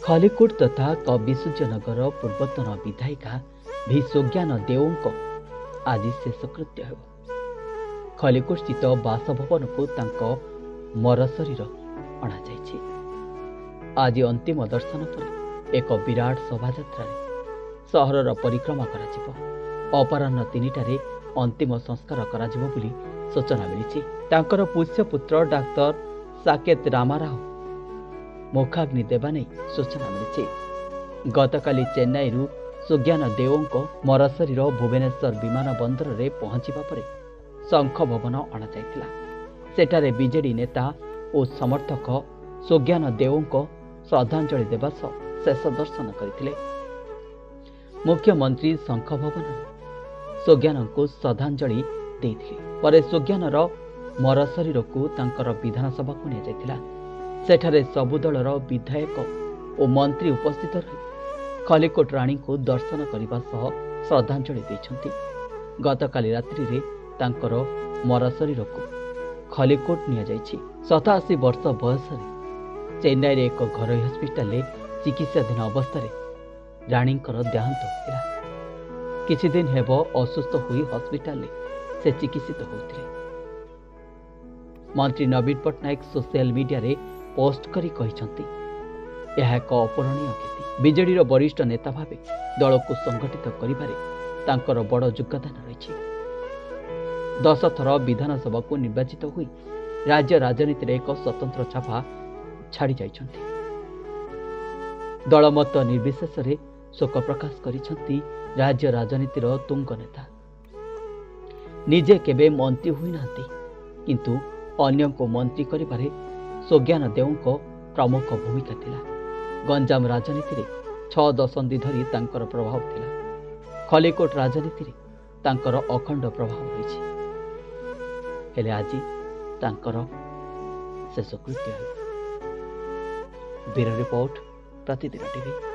खलिकोट तथा कविसूर्यनगर पूर्वतन विधायिका भि सोज्ञान देव आज शेषकृत्य हो। खलिकोट स्थित बासभवन को मरशरीर अणाଯାଇଛି। आज अंतिम दर्शन पर एक विराट शोभायात्रा सहरर परिक्रमा कर अपराह्न 3टारे अंतिम संस्कार कराजिबो बोली सूचना मिली। तांकर पुष्यपुत्र डाक्टर साकेत रामाराव मुखाग्नि देवा नहीं सूचना मिली। गतकाली चेन्नई सुज्ञान देव मरशरीर भुवनेश्वर विमान बंदर में पहुंचवा पर शंख भवन अणाଯାଇଥିଲା। सेठारे बीजेडी नेता और समर्थक सुज्ञान देव श्रद्धांजलि देवा सह शेष दर्शन करथिले। मुख्यमंत्री शंख भवन सुज्ञान को श्रद्धांजलि देथिले। परे सुज्ञानर मरशरीर को तांकर विधानसभा को निया सेठारे सबु दलर विधायक और मंत्री उपस्थित रही खलिकोट राणी को दर्शन करने सह श्रद्धांजलि देछंती। गतकाली रात्रि रे तांकर मरशरीर को खलिकोट निया जायछि। 87 वर्ष बयस चेन्नई रे एक घरोई हस्पिटाल चिकित्साधीन अवस्था राणींकर देहांत होता। किछि दिन हेब असुस्थ हुई हस्पिटाल से चिकित्सित होते। मंत्री नवीन पट्टनायक सोशल मीडिया रे पोस्ट करी कहिसंती यह एक अपूरणीय क्षति। बीजेडी वरिष्ठ नेता भावे दल को संगठित करिबारे तांकर बड़ योगदान रही। 10 थर विधानसभा को निर्वाचित हुई राज्य राजनीति रे एक स्वतंत्र छापा छाड़ी जाइछंती। दलमत निर्विशेष रे शोक प्रकाश करिछंती राज्य राजनीतिर तुंग नेता। निजे केबे मंत्री हुई नांती किंतु अन्य को मंत्री करिबारे सोज्ञान देव प्रमुख भूमिका थिला। गंजाम राजनीति रे 6 दशंधि धरी तांकर प्रभाव थिला। खलिकोट राजनीति रे तांकर अखंड प्रभाव रही। हेले आज तांकर शेषकृत्य। ब्यूरो रिपोर्ट प्रतिदिन टीवी।